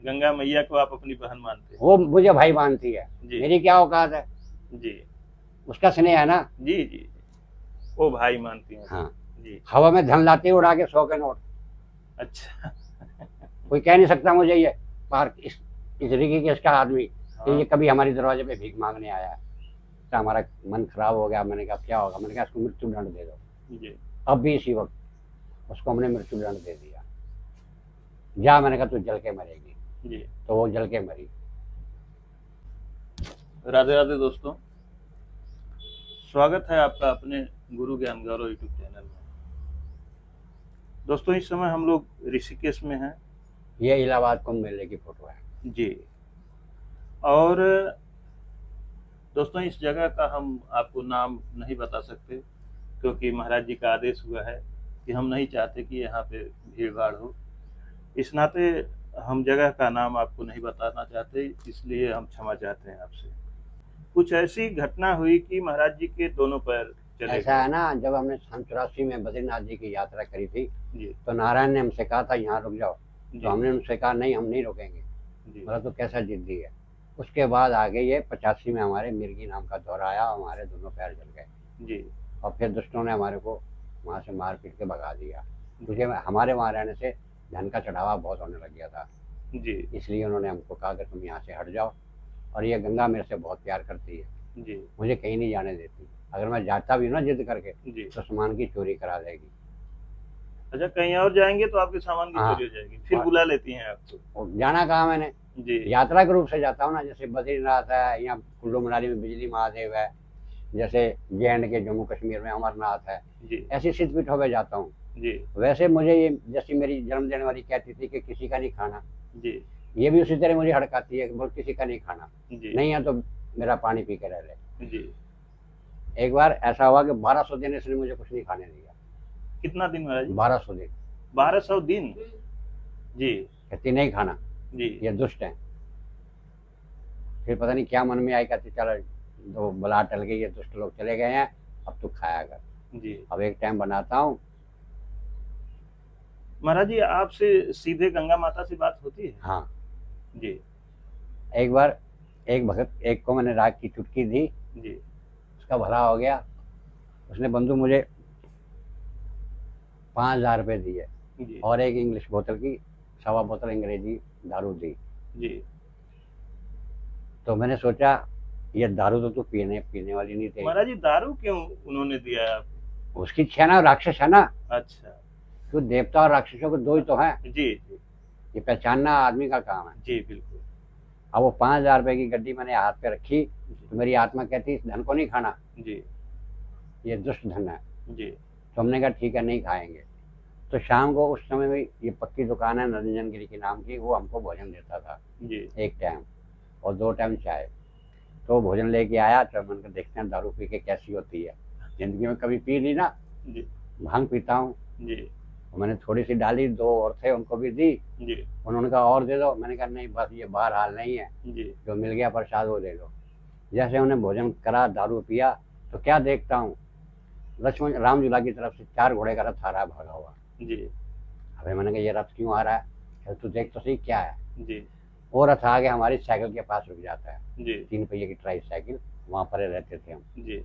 गंगा मैया को आप अपनी बहन मानते हैं? वो मुझे भाई मानती है, जी मेरी क्या औकात है, जी उसका स्नेह है ना। जी जी जी, वो भाई मानती हैं हाँ, जी। हवा में धन लाती है उड़ा के 100 के नोट। अच्छा। कोई कह नहीं सकता मुझे ये पार इस तरीके के इसका आदमी कि ये हाँ कभी हमारे दरवाजे पे भीख मांगने आया है। तो हमारा मन खराब हो गया, मैंने कहा क्या होगा, मैंने कहा इसको मृत्यु दंड दे दो। जी अब भी इसी वक्त उसको हमने मृत्यु दंड दे दिया। जा, मैंने कहा तू जल के मरेगी, जी। तो वो जल के मरी। राधे राधे दोस्तों, स्वागत है आपका अपने गुरु ज्ञान गौरव यूट्यूब चैनल में। दोस्तों, इस समय हम लोग ऋषिकेश में हैं। ये इलाहाबाद कुंभ मेले की फोटो है जी। और दोस्तों, इस जगह का हम आपको नाम नहीं बता सकते, क्योंकि महाराज जी का आदेश हुआ है कि हम नहीं चाहते कि यहाँ पे भीड़ भाड़ हो। इस नाते हम जगह का नाम आपको नहीं बताना चाहते, इसलिए हम क्षमा चाहते हैं आपसे। कुछ ऐसी घटना हुई कि महाराज जी के दोनों पैर चले ऐसा गए। है ना, जब हमने सन 84 में बद्रीनाथ जी की यात्रा करी थी, जी तो नारायण ने हमसे कहा था यहाँ रुक जाओ। जी तो हमने उनसे कहा नहीं, हम नहीं रुकेंगे। जी बोला तो कैसा जिद्दी है। उसके बाद आगे ये 85 में हमारे मिर्गी नाम का दौरा आया, हमारे दोनों पैर जल गए। जी और फिर दुष्टों ने हमारे को वहाँ से मार पीट के भगा दिया, क्योंकि हमारे वहाँ रहने से धन का चढ़ावा बहुत होने लग गया था। जी इसलिए उन्होंने हमको कहा कि तुम यहाँ से हट जाओ। और ये गंगा मेरे से बहुत प्यार करती है, जी मुझे कहीं नहीं जाने देती। अगर मैं जाता भी हूँ ना जिद करके, जी। तो सामान की चोरी करा देगी। अच्छा, कहीं और जाएंगे तो आपके सामान की हाँ, चोरी हो जाएगी, फिर और बुला लेती हैं आपको? और जाना कहाँ मैंने, जी यात्रा के रूप से जाता हूँ ना। जैसे बद्रीनाथ है, या कुल्लू मनाली में बिजली महादेव है, जैसे जे के जम्मू कश्मीर में अमरनाथ है, जी ऐसी सिद्ध पीठों पर जाता हूँ। जी वैसे मुझे ये, जैसे मेरी जन्म देने वाली कहती थी कि किसी का नहीं खाना, जी ये भी उसी तरह मुझे हड़काती है कि बोल किसी का नहीं खाना, जी नहीं है तो मेरा पानी पी के रह ले। जी। एक बार ऐसा हुआ कि 1200 दिन इसने मुझे कुछ नहीं खाने दिया। कितना दिन महाराज जी? 1200 दिन। 1200 दिन? जी कहती नहीं खाना, जी ये दुष्ट है। फिर पता नहीं क्या मन में आई, कहती चलो दो बला टल गई, ये दुष्ट लोग चले गए हैं, अब तू खाया कर। जी। अब एक टाइम बनाता हूँ। महाराज जी, आपसे सीधे गंगा माता से बात होती है? हाँ, जी एक बार एक भगत एक को मैंने राग की चुटकी दी, जी उसका भला हो गया। उसने बंधु मुझे 5000 रुपये दिए जी और एक इंग्लिश बोतल की 1.25 बोतल अंग्रेजी दारू दी। जी। तो मैंने सोचा ये दारू तो तू पीने पीने वाली नहीं थी। महाराज जी, दारू क्यों उन्होंने दिया है आपको? उसकी इच्छा ना, राक्षस है ना, अच्छा। तो देवता और राक्षसों को दो ही तो है, जी जी ये पहचानना आदमी का काम है। जी बिल्कुल। अब वो 5000 रुपये की गड्डी मैंने हाथ पे रखी, जी तो मेरी आत्मा कहती इस धन को नहीं खाना, जी ये दुष्ट धन है। जी तो हमने कहा ठीक है, नहीं खाएंगे। तो शाम को उस समय में ये पक्की दुकान है नरंजन गिरी की नाम की, वो हमको भोजन देता था, जी एक टाइम और 2 टाइम चाय। तो भोजन लेके आया, तो मन कर देखते हैं दारू पी के कैसी होती है। जिंदगी में कभी पी ली ना, जी भांग पीता हूँ। जी मैंने थोड़ी सी डाली, 2 और थे उनको भी दी। जी उन्होंने कहा और दे दो, मैंने कहा नहीं बस ये बाहर हाल नहीं है, जी जो मिल गया प्रसाद वो ले लो। जैसे उन्हें भोजन करा, दारू पिया, तो क्या देखता हूँ, लक्ष्मण राम झूला की तरफ से 4 घोड़े का रथ आ रहा है भागा हुआ। जी अबे मैंने कहा ये रथ क्यों आ रहा है, कहा तू देख तो सही क्या है। जी वो रथ आगे हमारी साइकिल के पास रुक जाता है, जी 3 पहिए की ट्राई साइकिल, वहाँ पर रहते थे हम। जी।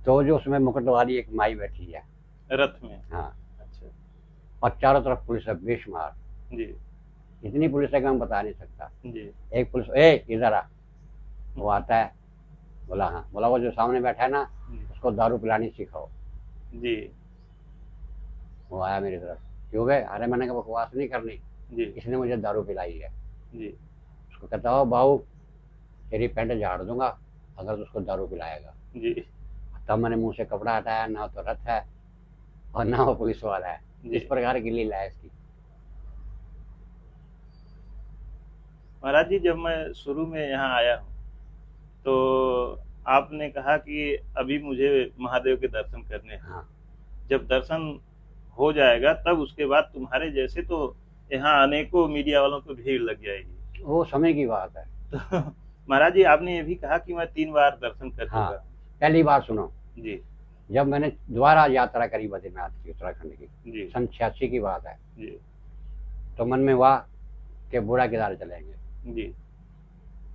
तो जो उसमें मुकुट वाली एक माई बैठी है रथ में? हाँ, अच्छा। और चारों तरफ पुलिस है बेशुमार। जी इतनी पुलिस है कि मैं बता नहीं सकता। जी एक पुलिस, ए इधर आ, वो आता है, बोला हाँ, बोला वो जो सामने बैठा है ना, उसको दारू पिलानी सिखाओ। जी वो आया मेरी तरफ, क्यों गए, अरे मैंने कहा बकवास नहीं करनी, जी इसने मुझे दारू पिलाई है। जी उसको कहता हो बाबू तेरी पैंट झाड़ दूंगा अगर उसको दारू पिलाएगा। जी तब मैंने मुंह से कपड़ा हटाया, ना तो रथ है और ना वो पुलिस वाला है। जी। इस प्रकार की लीला है इसकी। महाराज जी, जब मैं शुरू में यहाँ आया हूँ तो आपने कहा कि अभी मुझे महादेव के दर्शन करने हैं। हाँ, जब दर्शन हो जाएगा तब उसके बाद तुम्हारे जैसे तो यहाँ अनेकों मीडिया वालों को भीड़ लग जाएगी। वो समय की बात है। तो महाराज जी, आपने ये भी कहा कि मैं 3 बार दर्शन कर हाँ, चुका। पहली बार सुनो, जी जब मैंने दोबारा यात्रा करी बद्रीनाथ की, उत्तराखंड की, जी सन 86 की बात है, जी तो मन में हुआ कि बूढ़ा केदार चलेंगे। जी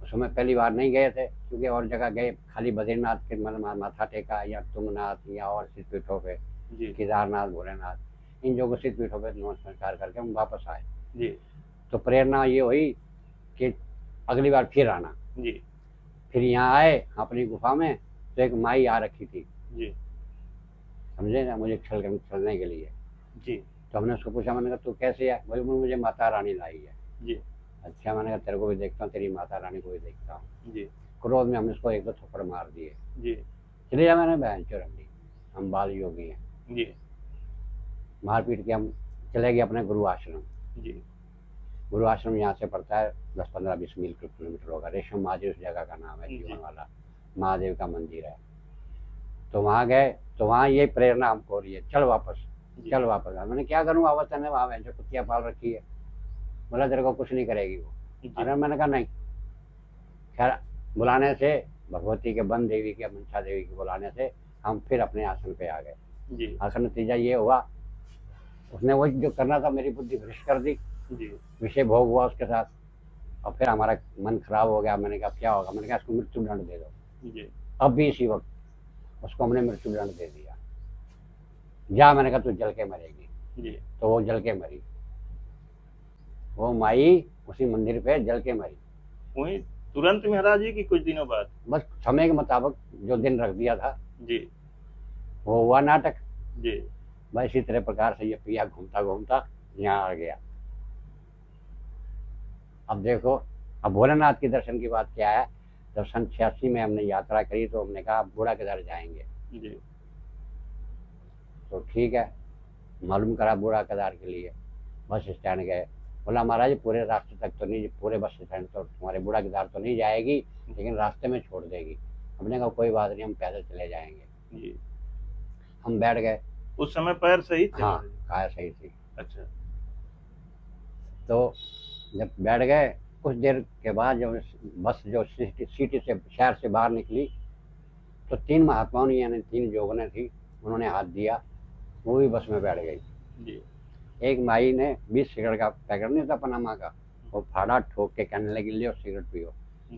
उस समय पहली बार नहीं गए थे, क्योंकि और जगह गए, खाली बद्रीनाथ के माथा टेका, या तुंगनाथ या और सिद्धपीठों पे, जी केदारनाथ, भोलेनाथ, इन जगहों सिद्धपीठों पे नमस्कार करके हम वापस आए। जी तो प्रेरणा ये हुई कि अगली बार फिर आना। जी फिर यहाँ आए अपनी गुफा में, तो एक माई आ रखी थी, जी समझे ना, मुझे चलने के लिए। जी तो हमने उसको पूछा, मैंने कहा तू कैसे है? बोले मुझे माता रानी लाई है। जी अच्छा, मैंने कहा तेरे को भी देखता हूँ, तेरी माता रानी को भी देखता हूँ। जी क्रोध में हमने उसको एक दो थप्पड़ मार दिए। जी चले जा, मैंने बहन चो रंडी, हम बाल योगी हैं। जी मारपीट के हम चले गए अपने गुरु आश्रम। जी गुरु आश्रम यहाँ से पड़ता है 10-15-20 मील किलोमीटर होगा। रेशम महादेव उस जगह का नाम है, जी। जीवन वाला महादेव का मंदिर है। तो वहाँ गए, तो वहाँ ये प्रेरणा हमको हो रही है, चल वापस, जी चल वापस। मैंने क्या करूँ, आवाज ने वहाँ जो कुतिया पाल रखी है। बोला तेरे को कुछ नहीं करेगी वो। जी अरे मैंने कहा नहीं। खैर, बुलाने से, भगवती के बन देवी के, मंशा देवी के बुलाने से हम फिर अपने आसन पे आ गए। जी आखिर नतीजा ये हुआ, उसने वही जो करना था मेरी बुद्धि भ्रष्ट कर दी, जी विषय भोग हुआ उसके साथ, और फिर हमारा मन खराब हो गया। मैंने कहा क्या होगा? मैंने कहा इसको मृत्यु दंड दे दो। जी अब भी इसी वक्त उसको हमने मृत्यु दंड दे दिया। जा, मैंने कहा तू जल के मरेगी। जी तो वो जल के मरी, वो माई उसी मंदिर पे जल के मरी। वही तुरंत महाराज जी की कुछ दिनों बाद? बस समय के मुताबिक जो दिन रख दिया था जी वो हुआ नाटक। जी बस इसी तरह प्रकार से ये पिया घूमता घूमता यहाँ आ गया। अब देखो, अब भोलेनाथ के दर्शन की बात क्या है, जब सन 86 में हमने यात्रा करी तो हमने कहा बूढ़ा केदार जाएंगे। जी तो ठीक है, मालूम करा बूढ़ा केदार के लिए, बस स्टैंड गए। बोला महाराज पूरे रास्ते तक तो नहीं, पूरे बस स्टैंड तो तुम्हारे बूढ़ा केदार तो नहीं जाएगी, लेकिन रास्ते में छोड़ देगी। हमने कहा कोई बात नहीं, हम पैदल चले जाएंगे। जी हम बैठ गए। उस समय पैर सही थे हाँ, महाराज जी? काया सही थी। अच्छा तो जब बैठ गए, कुछ देर के बाद जब बस जो सिटी से, शहर से बाहर निकली, तो 3 महात्माओं ने, यानी 3 जोगने थी, उन्होंने हाथ दिया, वो भी बस में बैठ गई। जी एक माई ने 20 सिगरेट का पैकेट नहीं था पनामा का, वो फाड़ा ठोक के कहने लगी ले सिगरेट पियो।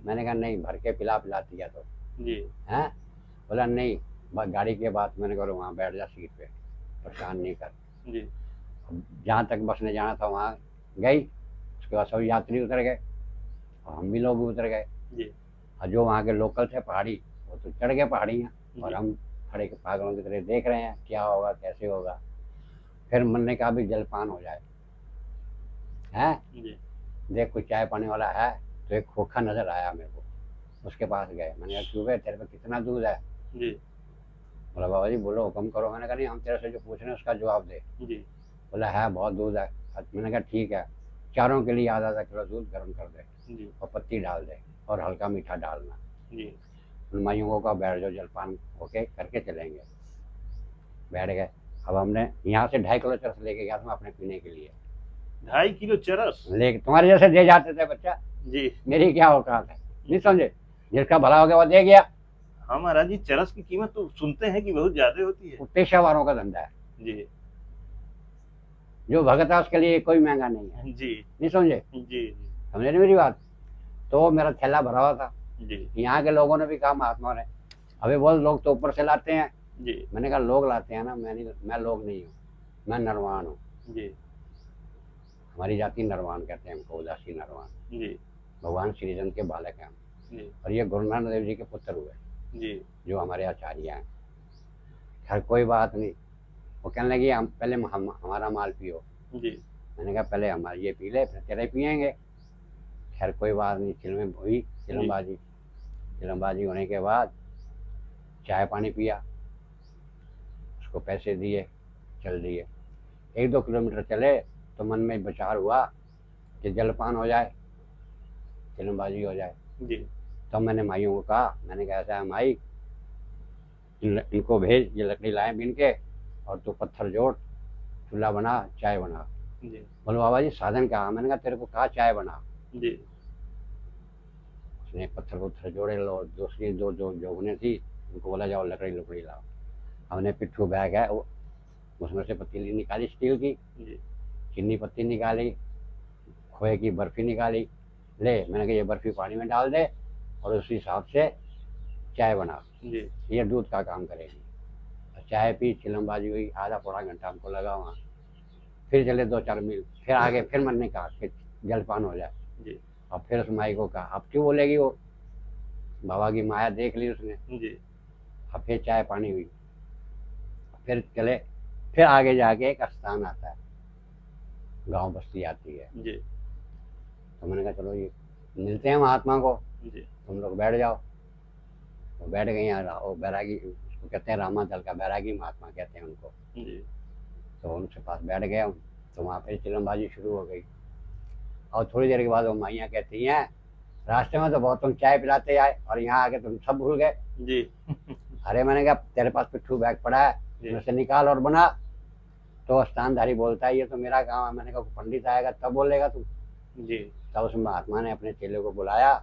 मैंने कहा नहीं, भर के पिलाती है तो जी हैं। बोला नहीं, गाड़ी के बाद। मैंने कहा वहाँ बैठ जा सीट पे, परेशान नहीं कर। जी जहाँ तक बस ने जाना था वहाँ गई। उसके बाद सब यात्री उतर गए और हम भी लोग भी उतर गए। जी और जो वहाँ के लोकल थे पहाड़ी, वो तो चढ़ गए पहाड़ियाँ, और जी। हम खड़े के पागलों की तरह देख रहे हैं क्या होगा कैसे होगा। फिर मन ने कहा भी जलपान हो जाए, हैं। जी देख कोई चाय पाने वाला है, तो एक खोखा नजर आया मेरे को, उसके पास गए। मैंने कहा क्यों गए, तेरे पे कितना दूध है? जी बोला बाबा जी बोलो, हुक्म करो। मैंने कहा नहीं, हम तेरे से जो पूछ रहे हैं उसका जवाब दे। जी बोला है बहुत दूध है। मैंने कहा ठीक है, चारों के लिए आधा किलो दूध गर्म कर दे जी और पत्ती डाल दे और हल्का मीठा डालना। जी उन माइयों को कहा बैठ जाओ, जलपान होके करके चलेंगे। बैठ गए। अब हमने यहाँ से 2.5 किलो चरस लेके गया था मैं अपने पीने के लिए। 2.5 किलो चरस? लेके तुम्हारे जैसे दे जाते थे बच्चा, जी मेरी क्या औकात है, नहीं समझे। जिसका भला हो गया वो दे गया। हाँ महाराज जी, चरस की कीमत तो सुनते हैं कि बहुत ज्यादा होती है। वो पेशावारों का धंधा है, जी जो भगत है उसके लिए कोई महंगा नहीं है, जी नहीं समझे। जी जी समझे नहीं मेरी बात। तो मेरा थैला भरा हुआ था। जी यहाँ के लोगों ने भी कहा, महात्मा ने, अबे बोल लोग तो ऊपर से लाते हैं। जी मैंने कहा लोग लाते हैं ना, मैं लोग नहीं हूँ, मैं नरवान हूँ। जी हमारी जाति नरवान कहते हैं हमको, उदासी नरवान। जी भगवान श्रीचंद के बालक हैं हम। जी और ये गुरु नानक देव जी के पुत्र हुए, जी जो हमारे आचार्य हैं। खैर कोई बात नहीं। वो कहने लगी हम पहले हमारा माल पियो। जी मैंने कहा पहले हमारा ये पी ले, फिर तेरे पियेंगे। खैर कोई बात नहीं, चिलम हुई, चिलमबाजी होने के बाद चाय पानी पिया, उसको पैसे दिए, चल दिए। 1-2 किलोमीटर चले तो मन में विचार हुआ कि जलपान हो जाए, चिलमबाजी हो जाए। जी तब मैंने माइयों को कहा, मैंने कहा ऐसा है माई, इनको भेज, ये लकड़ी लाए बीन के, और तू पत्थर जोड़, चूल्हा बना, चाय बना। जी बोलो बाबा जी साधन कहा? मैंने कहा तेरे को कहा चाय बना। जी उसने पत्थर जोड़े। लो दूसरी दो जो जोगने थी, उनको बोला जाओ लकड़ी लाओ। हमने पिट्ठू बैग है, उसमें से पतीली निकाली स्टील की, जी चीनी पत्ती निकाली, खोए की बर्फ़ी निकाली, ले मैंने कहा ये बर्फ़ी पानी में डाल दे और उसी हिसाब से चाय बना, जी ये दूध का काम करेगी। और चाय पी, चिलमबाजी हुई, आधा पौना घंटा हमको लगा वहाँ। फिर चले 2-4 मील, फिर आगे, फिर मन ने कहा कि जलपान हो जाए। जी और फिर उस माई को कहा अब क्यों बोलेगी वो, बाबा की माया देख ली उसने। जी अब फिर चाय पानी हुई, फिर चले, फिर आगे जाके एक स्थान आता है, गांव बस्ती आती है। जी तो मैंने कहा चलो ये मिलते हैं महात्मा को, जी तुम लोग बैठ जाओ। तो बैठ गए यहाँ, वो बैरागी, उसको कहते हैं रामादल का बैरागी महात्मा कहते हैं उनको। जी तो उनके पास बैठ गया हूँ, तो वहाँ फिर चिलमबाजी शुरू हो गई। और थोड़ी देर के बाद वो माइयाँ कहती हैं रास्ते में तो बहुत तुम चाय पिलाते आए और यहाँ आके तुम सब भूल गए। जी अरे मैंने कहा तेरे पास पिट्ठू बैग पड़ा है, जी उसमें से निकाल और बना। तो स्थानधारी बोलता है ये तो मेरा काम है। मैंने कहा पंडित आएगा तब बोलेगा तुम। जी तब उस महात्मा ने अपने चेले को बुलाया,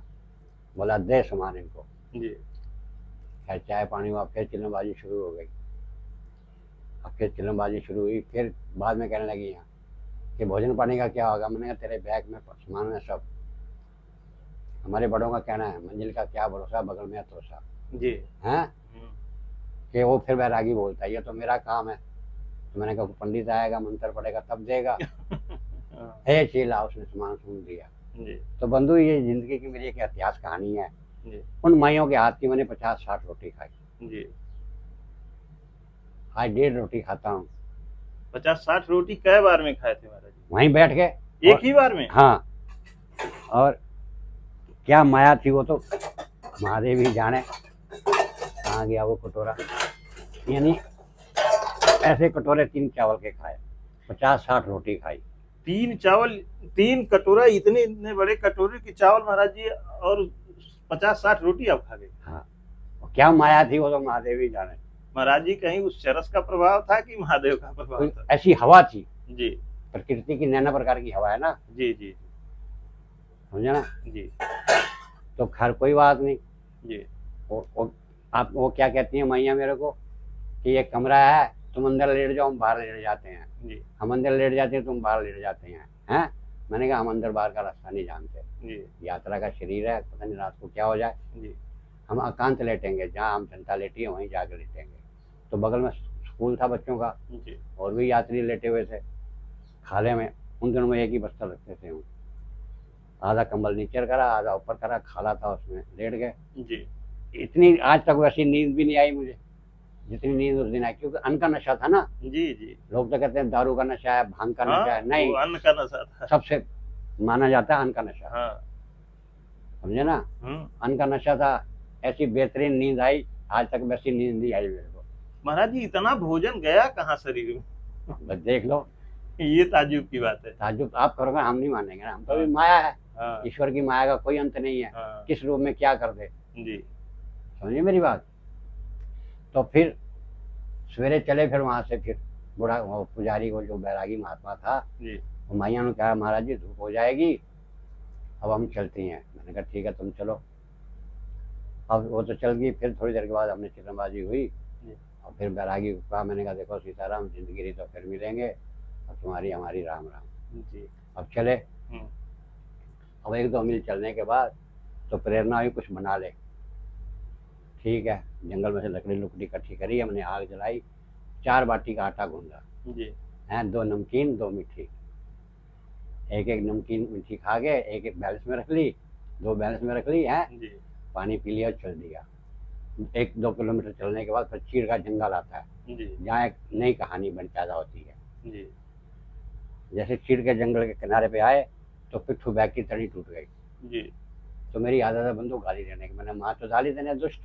बोला दे सामान इनको। जी खैर चाय पानी हुआ, फिर चिलमबाजी शुरू हो गई। अब फिर चिलमबाजी शुरू हुई, फिर बाद में कहने लगी यहाँ कि भोजन पानी का क्या होगा। मैंने कहा तेरे बैग में सामान है सब, हमारे बड़ों का कहना है मंजिल का क्या भरोसा, बगल में तोसा जी है। कि वो फिर बैरागी बोलता है ये तो मेरा काम है। तो मैंने कहा पंडित आएगा मंत्र पड़ेगा तब देगा। हाँ, हे चेला, उसने सामान सुन दिया। जी तो बंधु ये जिंदगी की मेरी एक इतिहास कहानी है। जी उन माइयों के हाथ की मैंने 50-60 रोटी खाई। जी आज 1.5 रोटी खाता हूँ 50-60 रोटी कै बार में खाए थे महाराज जी? वहीं बैठ के। एक ही बार में? हाँ, और क्या माया थी वो तो महादेव ही जाने कहाँ गया वो कटोरा। यानी ऐसे कटोरे 3 चावल के खाए, 50-60 रोटी खाई। 3 चावल, 3 कटोरा, इतने इतने बड़े कटोरे के चावल महाराज जी, और 50-60 रोटी आप खा गए? हाँ, क्या माया थी वो तो महादेव ही जाने। महाराज जी कहीं उस चरस का प्रभाव था कि महादेव का प्रभाव था? ऐसी हवा थी, जी प्रकृति की नाना प्रकार की हवा है ना, जी जी समझे ना। जी तो खैर कोई बात नहीं। जी आप वो क्या कहती हैं मैया मेरे को कि ये कमरा है, तुम अंदर लेट जाओ, हम बाहर लेट जाते हैं। जी हम अंदर लेट जाते हैं, तुम बाहर लेट जाते हैं। हैं? मैंने कहा हम अंदर बाहर का रास्ता नहीं जानते, जी यात्रा का शरीर है, पता नहीं रात को क्या हो जाए। जी हम एकांत लेटेंगे, जहाँ हम जनता लेटी है वहीं जाकर लेटेंगे। तो बगल में स्कूल था बच्चों का, जी और भी यात्री लेटे हुए थे खाले में। उन दिनों में एक ही बस्ता रखते थे हम, आधा कंबल नीचे करा, आधा ऊपर करा, खाला था उसमें लेट गए। जी इतनी आज तक वैसी नींद भी नहीं आई मुझे जितनी नींद उस दिन आई, क्योंकि अन्न का नशा था ना। जी जी लोग तो कहते हैं दारू का नशा है, भांग का हाँ, नशा है, नहीं, वो अन्न का नशा था। सबसे माना जाता है अन्न का नशा। हाँ समझे ना, अन्न का नशा था। ऐसी बेहतरीन नींद आई, आज तक वैसी नींद नहीं आई मेरे को। महाराज जी इतना भोजन गया कहाँ शरीर में? बस देख लो, ये ताज्जुब की बात है। ताज्जुब आप करोगे, हम नहीं मानेंगे ना, हम तो अभी माया है। हाँ ईश्वर की माया का कोई अंत नहीं है, हाँ किस रूप में क्या कर दे। जी समझिए मेरी बात। तो फिर सवेरे चले, फिर वहां से फिर बूढ़ा वो पुजारी को, जो बैरागी महात्मा था, जी वो माइया ने कहा महाराज जी धूप हो जाएगी, अब हम चलती हैं। मैंने कहा ठीक है तुम चलो। अब वो तो चल गई। फिर थोड़ी देर के बाद हमने चिलमबाजी हुई, जी और फिर बैरागी को कहा, मैंने कहा देखो सीताराम, जिंदगी रही तो फिर मिलेंगे, अब तुम्हारी हमारी राम राम। जी अब चले। हम्म, अब 1-2 मील चलने के बाद तो प्रेरणा हुई कुछ बना ले। ठीक है, जंगल में से लकड़ी लुकड़ी इकट्ठी करी, हमने आग जलाई, 4 बाटी का आटा गूंदा जी है, 2 नमकीन 2 मीठी। एक नमकीन मीठी खा गए, एक बैलेंस में रख ली, 2 बैलेंस में रख ली है, जी पानी पी लिया, चल दिया। 1-2 किलोमीटर चलने के बाद फिर चीड़ का जंगल आता है, जी जहाँ एक नई कहानी बन पैदा होती है। जी जैसे चीड़ के जंगल के किनारे पे आए तो पिट्ठू बैग की तड़ी टूट गई। जी तो मेरी आदत है बंदूक गाली देने की। मैंने माँ तो गाली देने दुष्ट,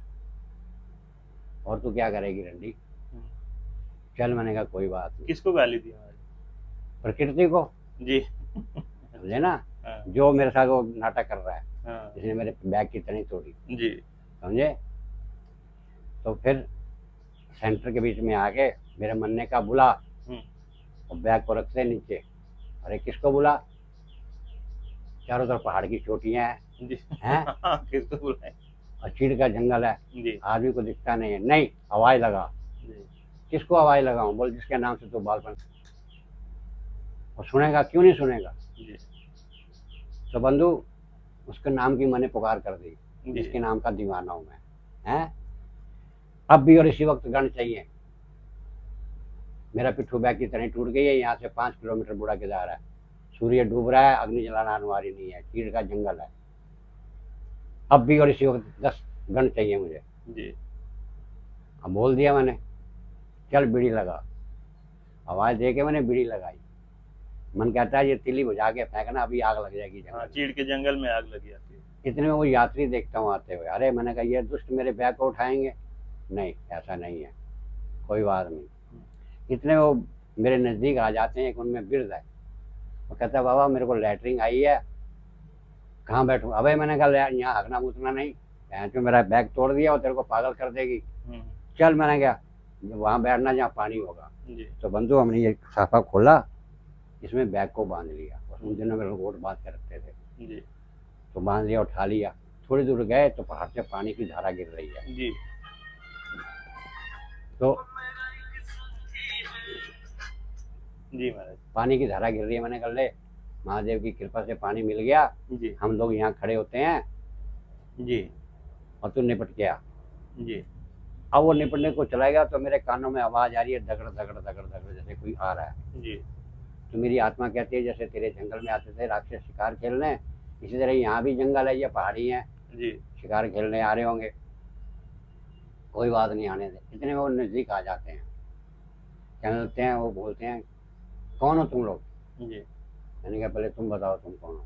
और तू क्या करेगी रंडी, चल। मैंने कहा कोई बात नहीं। किसको गाली दी महाराज? प्रकृति को, जी समझे ना, हाँ जो मेरे साथ वो नाटक कर रहा है, हाँ जिसने मेरे बैग की तनी तोड़ी, जी समझे। तो फिर सेंटर के बीच में आके मेरे मन ने कहा बुला, और बैग को रखते नीचे। अरे किसको बुला, चारों तरफ पहाड़ की चोटियां हैं, जी हैं? किसको बुलाए? और चीड़ का जंगल है, जी आदमी को दिखता नहीं है। नहीं, आवाज लगा। जी किसको आवाज लगाऊं? बोल जिसके नाम से तू बाल बन। और सुनेगा क्यों नहीं सुनेगा? जी तो बंधु उसके नाम की मैंने पुकार कर दी, जी जिसके नाम का दीवाना हूं मैं, हैं। अब भी और इसी वक्त गण चाहिए। मेरा पिट्ठू बैग की तरह टूट गई है। यहाँ से 5 किलोमीटर बूढ़ा केदार है। सूर्य डूब रहा है, अग्नि जलाना अनिवार्य नहीं है, चीड़ का जंगल है। अब भी और इसी वक्त 10 गण चाहिए मुझे। जी अब बोल दिया मैंने, चल बीड़ी लगा। आवाज दे के मैंने बीड़ी लगाई। मन कहता है ये तिली बुझा के फेंकना, अभी आग लग जाएगी हाँ, जंगल चीड़ के जंगल में आग लगी आती है। में। इतने में वो यात्री देखता हूँ आते हुए। अरे मैंने कहा ये दुष्ट मेरे बैग को उठाएंगे। नहीं, ऐसा नहीं है, कोई बात नहीं। इतने वो मेरे नज़दीक आ जाते हैं। एक उनमें वृद्ध है, वो कहता है बाबा मेरे को लैटरिन आई है, कहाँ बैठूँ। अबे मैंने कहा यहाँ हगना मुतना नहीं, तो मेरा बैग तोड़ दिया और तेरे को पागल कर देगी। हम्म, चल मैंने कहा वहाँ बैठना जहाँ पानी होगा। जी तो बंधु हमने ये साफा खोला, इसमें बैग को बांध लिया। और उन दिनों में लंगोट बांध के रखते थे, जी तो बांध लिया, उठा लिया। थोड़ी दूर गए तो पहाड़ से पानी की धारा गिर रही है। जी तो जी महाराज। पानी की धारा गिर रही है। मैंने कहा ले महादेव की कृपा से पानी मिल गया, जी हम लोग यहाँ खड़े होते हैं जी और तू निपट गया। जी अब वो निपटने को चला गया तो मेरे कानों में आवाज आ रही है, दगड़ दगड़ दगड़ दगड़, जैसे कोई आ रहा है। जी तो मेरी आत्मा कहती है जैसे तेरे जंगल में आते थे राक्षस शिकार खेलने, इसी तरह यहाँ भी जंगल है, ये पहाड़ी है, जी शिकार खेलने आ रहे होंगे। कोई बात नहीं, आने दे। इतने में वो नज़दीक आ जाते हैं, कहने लगते हैं, वो बोलते हैं कौन हो तुम लोग। जी मैंने कहा पहले तुम बताओ तुम कौन हो।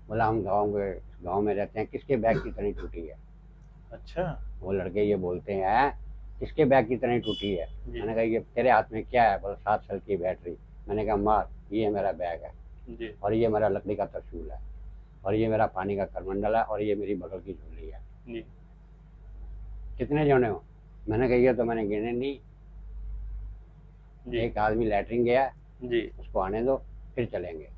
बोला हम गाँव में रहते हैं। किसके बैग की तरह टूटी है। अच्छा। वो लड़के ये बोलते हैं किसके बैग की तरह टूटी है। जी मैंने कहा ये तेरे हाथ में क्या है। बोला 7 साल की बैटरी। मैंने कहा मार, ये मेरा बैग है, जी और ये मेरा लकड़ी का त्रिशूल है, और ये मेरा पानी का करमंडल है, और ये मेरी बगल की झोली है। जी कितने जने हो। मैंने कहा ये तो मैंने गिने नहीं, जी एक आदमी लैटरिन गया है, जी उसको आने दो, फिर चलेंगे।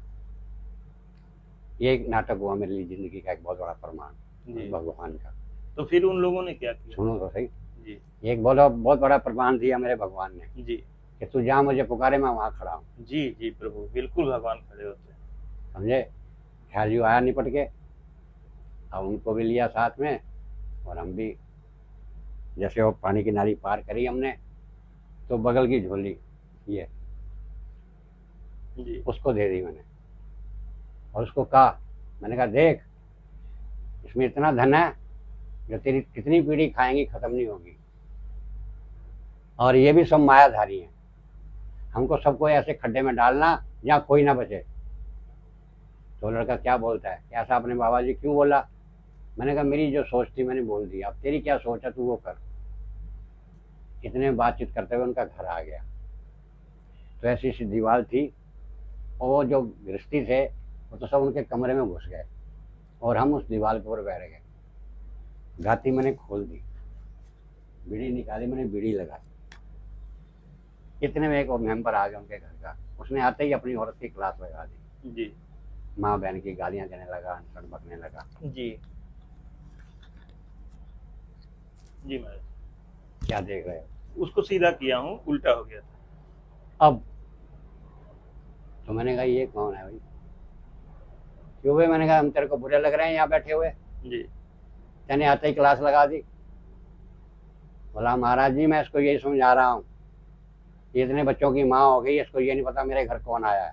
ये एक नाटक हुआ मेरे लिए, जिंदगी का एक बहुत बड़ा प्रमाण जी। भगवान का। तो फिर उन लोगों ने क्या किया? सुनो तो सही। जी एक बहुत बड़ा प्रमाण दिया मेरे भगवान ने जी कि तू जहाँ मुझे पुकारे मैं वहाँ खड़ा हूँ। जी जी प्रभु, बिल्कुल भगवान खड़े होते हैं। समझे। ख्याल जो आया निपट के, अब उनको भी लिया साथ में, और हम भी जैसे वो पानी की नाली पार करी हमने, तो बगल की झोली ये जी उसको दे दी मैंने, और उसको कहा, मैंने कहा देख इसमें इतना धन है जो तेरी कितनी पीढ़ी खाएंगी खत्म नहीं होगी, और ये भी सब मायाधारी हैं। हमको सबको ऐसे खड्डे में डालना जहाँ कोई ना बचे। तो लड़का क्या बोलता है, ऐसा अपने बाबा जी क्यों बोला। मैंने कहा मेरी जो सोच थी मैंने बोल दी, अब तेरी क्या सोच है तू वो कर। इतने में बातचीत करते हुए उनका घर आ गया। तो ऐसी सी दीवार थी, और वो जो गृहस्थी थे वो तो सब उनके कमरे में घुस गए, और हम उस दीवार के ऊपर बैठ गए। गाती मैंने खोल दी, बीड़ी निकाली, मैंने बीड़ी लगाई। इतने में एक मेंबर आ गया उनके घर का, उसने आते ही अपनी औरत की क्लास लगा दी। जी माँ बहन की गालियां देने लगा, अनपढ़ बकने लगा। जी जी महाराज, क्या देख रहे हो। उसको सीधा किया हूँ, उल्टा हो गया था। अब तो मैंने कहा ये कौन है भाई, क्यों भाई। मैंने कहा हम तेरे को बुरे लग रहे हैं यहाँ बैठे हुए, जी तेने आते ही क्लास लगा दी। बोला महाराज जी मैं इसको यही समझा रहा हूँ, इतने बच्चों की माँ हो गई, इसको ये नहीं पता मेरे घर कौन आया है,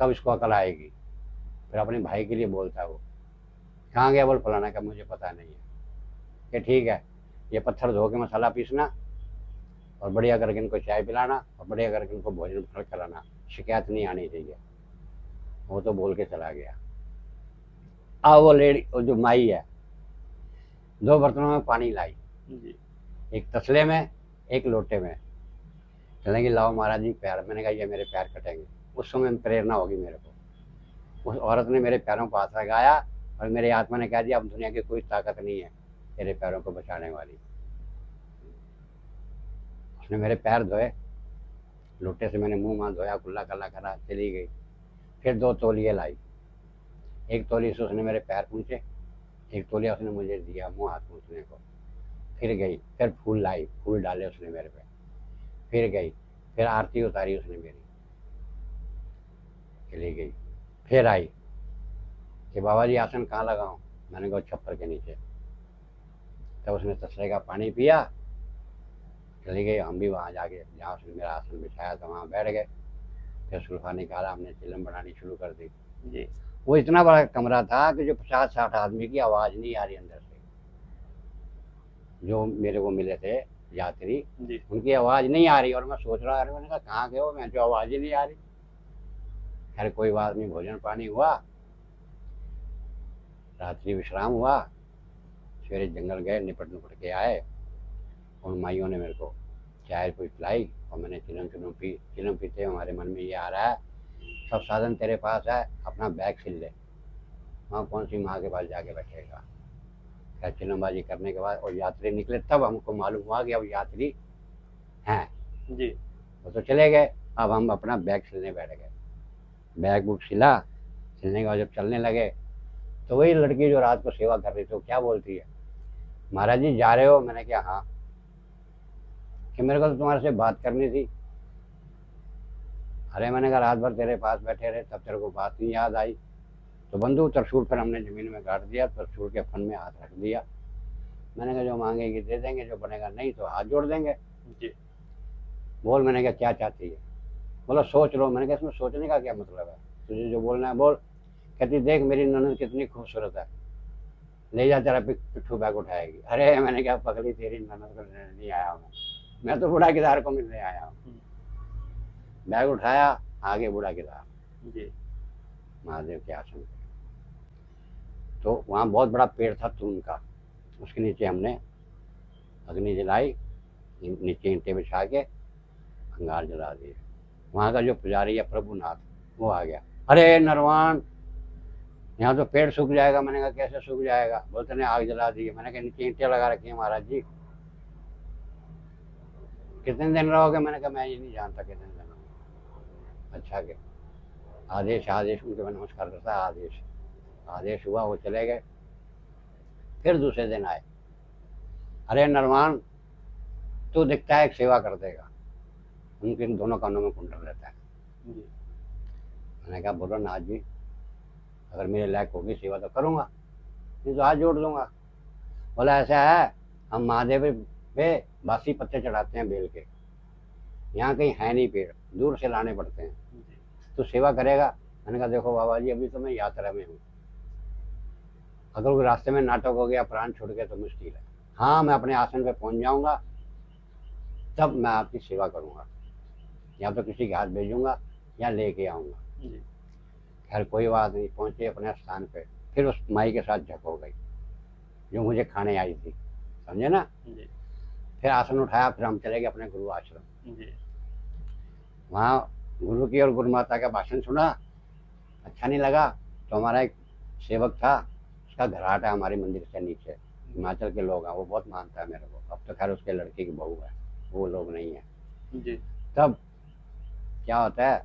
कब इसको अकल आएगी। फिर अपने भाई के लिए बोलता है वो, कहाँ गया। बोल फलाना का मुझे पता नहीं है। कि ठीक है, ये पत्थर धो के मसाला पीसना, और बढ़िया करके इनको चाय पिलाना, और बढ़िया करके इनको भोजन कराना, शिकायत नहीं आनी चाहिए। वो तो बोल के चला गया। अब वो लेडी, वो जो माई है, 2 बर्तनों में पानी लाई, जी एक तसले में एक लोटे में। चलेंगे लाओ महाराज जी पैर। मैंने कहा ये मेरे पैर कटेंगे। उस समय प्रेरणा होगी मेरे को। उस औरत ने मेरे पैरों को हाथ लगाया, और मेरे आत्मा ने कह दिया अब दुनिया की कोई ताकत नहीं है तेरे पैरों को बचाने वाली। उसने मेरे पैर धोए, लोटे से मैंने मुंह मां धोया, कुल्ला कल्ला करा, चली गई। फिर 2 तौलिए लाई, एक तौलिए से उसने मेरे पैर पूछे, एक तौलिया उसने मुझे दिया मुंह हाथ पूछने को। फिर गई, फिर फूल लाई, फूल डाले उसने मेरे पे। फिर गई, फिर आरती उतारी उसने मेरी, चली गई। फिर आई कि बाबा जी आसन कहाँ लगाऊं। मैंने कहा छप्पर के नीचे। तब उसने तसले का पानी पिया, चली गई। हम भी वहाँ जाके जहाँ उसने मेरा आसन बिछाया था वहाँ बैठ गए। फिर सुल्फा निकाला, हमने चिलम बनानी शुरू कर दी। जी वो इतना बड़ा कमरा था कि जो 50-60 आदमी की आवाज़ नहीं आ रही अंदर से। जो मेरे को मिले थे यात्री, जी उनकी आवाज़ नहीं आ रही। और मैं सोच रहा, अरे मैंने कहा कहाँ गए हो, मैं जो आवाज़ ही नहीं आ रही। खैर कोई बात नहीं, भोजन पानी हुआ, रात्रि विश्राम हुआ। सवेरे जंगल गए, निपट के आए। उन माइयों ने मेरे को चाय कोई पिलाई और मैंने चिलम चिलम पी। चिलम पीते हमारे मन में ये आ रहा है, सब साधन तेरे पास है, अपना बैग सिल ले, वहाँ कौन सी माँ के पास जाके बैठेगा। खैर चिलमबाजी करने के बाद और यात्री निकले, तब हमको मालूम हुआ कि अब यात्री हैं। जी वो तो चले गए, अब हम अपना बैग सिलने बैठ गए। बैग बुक सिला, सिलने के बाद जब चलने लगे तो वही लड़की जो रात को सेवा कर रही थी वो क्या बोलती है, महाराज जी जा रहे हो। मैंने कहा हाँ। कि मेरे को तो तुम्हारे से बात करनी थी। अरे मैंने कहा रात भर तेरे पास बैठे रहे, तब तेरे को बात नहीं याद आई। तो बंदूक त्रिशूल फिर हमने ज़मीन में गाड़ दिया, त्रिशूल के फन में हाथ रख दिया। मैंने कहा जो मांगेगी दे देंगे, जो बनेगा नहीं तो हाथ जोड़ देंगे। जी बोल। मैंने कहा क्या चाहती है। बोला सोच लो। मैंने कहा इसमें सोचने का क्या मतलब है, तुझे जो बोलना है बोल। कहती देख मेरी ननद कितनी खूबसूरत है, ले जा तेरा पिट्ठू बैग उठाएगी। अरे मैंने कहा पगली तेरी ननद को लेने नहीं आया हूँ, मैं तो बूढ़ा किदार को मिलने आया हूँ। बैग उठाया, आगे बूढ़ा किदार जी महादेव के आसन पे। तो वहाँ बहुत बड़ा पेड़ था तून का, उसके नीचे हमने अग्नि जलाई, नीचे ईंटें बिछा के अंगार जला दिए। वहाँ का जो पुजारी है प्रभुनाथ, वो आ गया। अरे नरवान, यहाँ तो पेड़ सूख जाएगा। मैंने कहा कैसे सूख जाएगा। बोलते ने आग जला दी है। मैंने कहा नीचे ईंटें लगा रखी है महाराज जी, कितने दिन रहोगे। मैंने कहा मैं ये नहीं जानता कितने दिन रहोगे। अच्छा के आदेश आदेश उनके मैं नमस्कार करता, आदेश आदेश हुआ, वो चले गए। फिर दूसरे दिन आए। अरे नरवान तू दिखता है एक सेवा कर देगा। उनके दोनों कानों में कुंडल रहता है। जी मैंने कहा बोलो नाथ जी, अगर मेरे लायक होगी सेवा तो करूँगा, नहीं तो हाथ जोड़ दूंगा। बोला ऐसा है, हम महादेव पे बासी पत्ते चढ़ाते हैं बेल के, यहाँ कहीं है नहीं पेड़, दूर से लाने पड़ते हैं, जी तो सेवा करेगा। मैंने कहा देखो बाबा जी अभी तो मैं यात्रा में हूँ, अगर कोई रास्ते में नाटक हो गया, प्राण छूट गए तो मुश्किल है। हाँ मैं अपने आसन पे पहुँच जाऊँगा, तब मैं आपकी सेवा करूँगा, या तो किसी के हाथ भेजूँगा या लेके आऊँगा। जी खैर कोई बात नहीं, पहुँचे अपने स्थान पे। फिर उस माई के साथ झक हो गई जो मुझे खाने आई थी, समझे ना। जी फिर आसन उठाया, फिर हम चले गए अपने गुरु आश्रम। जी वहाँ गुरु की और गुरु माता का भाषण सुना, अच्छा नहीं लगा। तो हमारा एक सेवक था, उसका घराट है हमारे मंदिर से नीचे, हिमाचल के लोग हैं, वो बहुत मानता है मेरे को। अब तो खैर उसके लड़के की बहू है, वो लोग नहीं है। जी तब क्या होता है,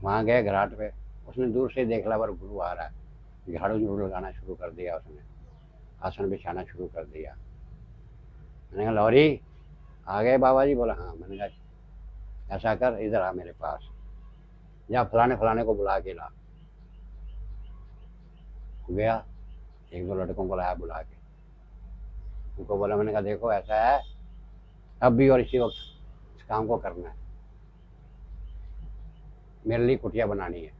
वहाँ गए घराट पे, उसने दूर से देख लिया गुरु आ रहा है, झाड़ू झाड़ू लगाना शुरू कर दिया, उसने आसन बिछाना शुरू कर दिया। मैंने कहा लौरी आ गए बाबा जी। बोला हाँ। मैंने कहा ऐसा कर, इधर आ मेरे पास, या फलाने फलाने को बुला के ला। गया, एक दो लड़कों को लाया बुला के, उनको बोला, मैंने कहा देखो ऐसा है, अब भी और इसी वक्त इस काम को करना है, मेरे लिए कुटिया बनानी है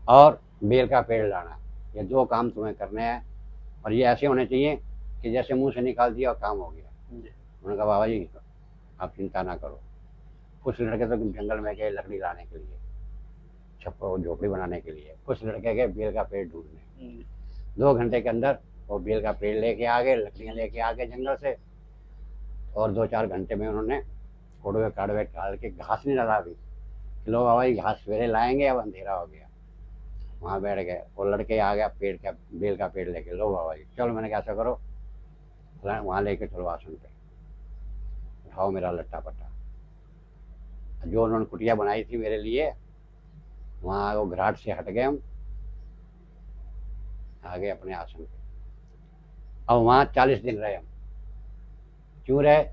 और बेल का पेड़ लाना, ये दो काम तुम्हें करने हैं, और ये ऐसे होने चाहिए कि जैसे मुंह से निकाल दिया और काम हो गया। उन्होंने कहा बाबा जी आप चिंता ना करो। कुछ लड़के तो जंगल में गए लकड़ी लाने के लिए, छप्पर झोपड़ी बनाने के लिए, कुछ लड़के गए बेल का पेड़ ढूंढने। 2 घंटे के अंदर वो बेल का पेड़ लेके आ गए, लकड़ियाँ लेके आ गए जंगल से, और 2-4 घंटे में उन्होंने कोड़वे काड़वे डाल के घास नहीं डाला अभी, लो बाबा जी घास सवेरे लाएंगे, अब अंधेरा हो गया। वहाँ बैठ गए, वो लड़के आ गया पेड़ का बेल का पेड़ लेके, लो बाबा जी चलो। मैंने कैसा करो, वहाँ लेके चलो आसन पे, उठाओ मेरा लट्टा पट्टा। जो उन्होंने कुटिया बनाई थी मेरे लिए, वहाँ वो घराट से हट गए, हम आ गए अपने आसन पे। अब वहाँ 40 दिन रहे हम। क्यों रहे,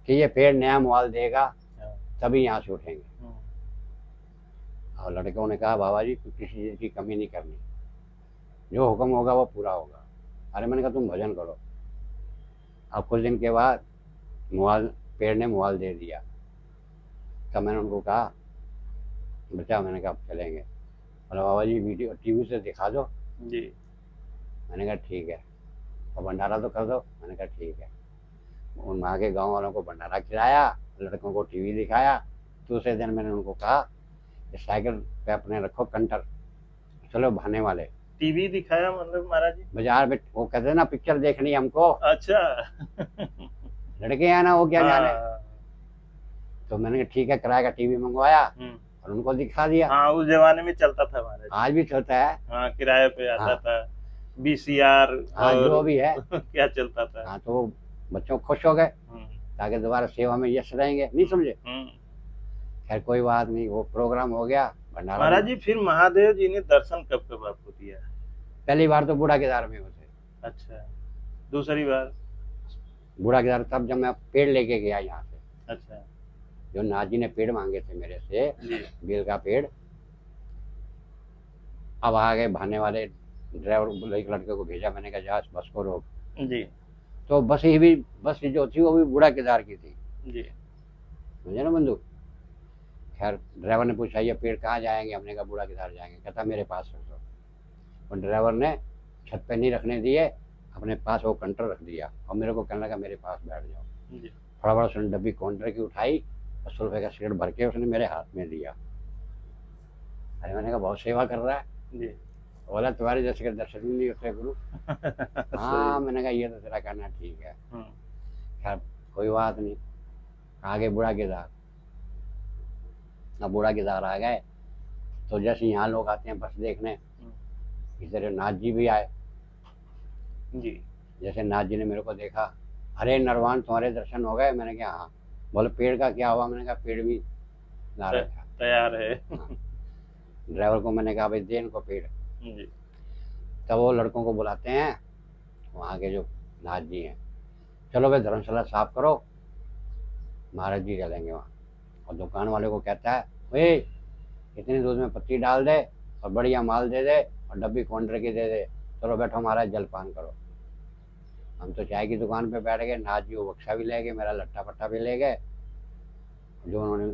कि ये पेड़ नया मोल देगा तभी यहाँ से उठेंगे। और लड़कों ने कहा बाबा जी किसी चीज़ की कमी नहीं करनी, जो हुक्म होगा वो पूरा होगा। अरे मैंने कहा तुम भजन करो। अब कुछ दिन के बाद मुआल पेड़ ने मुआल दे दिया। तब मैंने उनको कहा बचा, मैंने कहा अब चलेंगे। बोला बाबा जी वीडियो टीवी से दिखा दो। जी। मैंने कहा ठीक है, और भंडारा तो कर दो। मैंने कहा ठीक है। उन वहाँ के गांव वालों को भंडारा खिलाया, लड़कों को टीवी दिखाया। दूसरे दिन मैंने उनको कहा कि साइकिल पे अपने रखो कंटर, चलो भाने वाले। टीवी दिखाया मतलब महाराज जी? बाजार में वो कहते हैं ना पिक्चर देखनी है हमको, अच्छा। लड़के हैं ना वो क्या जाने। हाँ। तो मैंने कहा ठीक है, किराए का टीवी मंगवाया और उनको दिखा दिया। हाँ, उस जमाने में चलता था महाराज जी। आज भी चलता है। हाँ, किराए पे आता हाँ। था, VCR हाँ और जो भी है। क्या चलता था। हाँ तो बच्चों खुश हो गए ताकि दोबारा सेवा में यश रहेंगे, नहीं समझे। खैर कोई बात नहीं, वो प्रोग्राम हो गया भंडारा। महाराज जी फिर महादेव जी ने दर्शन कब कब आपको दिया? पहली बार तो बूढ़ा केदार में होते। अच्छा, दूसरी बार? बूढ़ा केदार तब जब मैं पेड़ लेके गया यहाँ से। अच्छा जो नाथ जी ने पेड़ मांगे थे मेरे से, बेल का पेड़, अब आ गए भाने वाले। ड्राइवर एक लड़के को भेजा, मैंने कहा जा बस को रोक जी। तो बस जो थी वो भी बूढ़ा केदार की थी जी। समझे ना बंधु। खैर ड्राइवर ने पूछा ये पेड़ कहाँ जाएंगे, हमने कहा बूढ़ा केदार जाएंगे। कहता मेरे पास रख दो। और ड्राइवर ने छत पे नहीं रखने दिए, अपने पास वो कंटर रख दिया और मेरे को कहने लगा मेरे पास बैठ जाओ। फटाफट उसने डब्बी काउंटर की उठाई और 100 रुपये का सिगरेट भर के उसने मेरे हाथ में दिया। अरे मैंने कहा बहुत सेवा कर रहा है जी। बोला तुम्हारे जैसे के दर्शन ही नहीं होते गुरु। हाँ मैंने कहा ये तो तेरा कहना ठीक है। खैर कोई बात नहीं, आगे बूढ़ा केदार। अब बूढ़ा केदार आ गए तो जैसे यहाँ लोग आते हैं बस देखने, इस तरह नाथ जी भी आए जी। जैसे नाथ जी ने मेरे को देखा, अरे नरवान तुम्हारे दर्शन हो गए। मैंने कहा हाँ। बोले पेड़ का क्या हुआ? मैंने कहा पेड़ भी ला रखा तैयार है। ड्राइवर को मैंने कहा भाई दे इनको पेड़। जी। तब वो लड़कों को बुलाते हैं वहाँ के जो नाथ जी हैं, चलो भाई धर्मशाला साफ करो, महाराज जी चलेंगे वहाँ। और दुकान वाले को कहता है भाई इतनी दूध में पत्ती डाल दे और बढ़िया माल दे दे और डब्बी काउंटर की दे दे, चलो बैठो महाराज जलपान करो। हम तो चाय की दुकान पे बैठ गए, नाथ जी वो बक्सा भी ले गए, मेरा लट्टा पट्टा भी ले गए। जो उन्होंने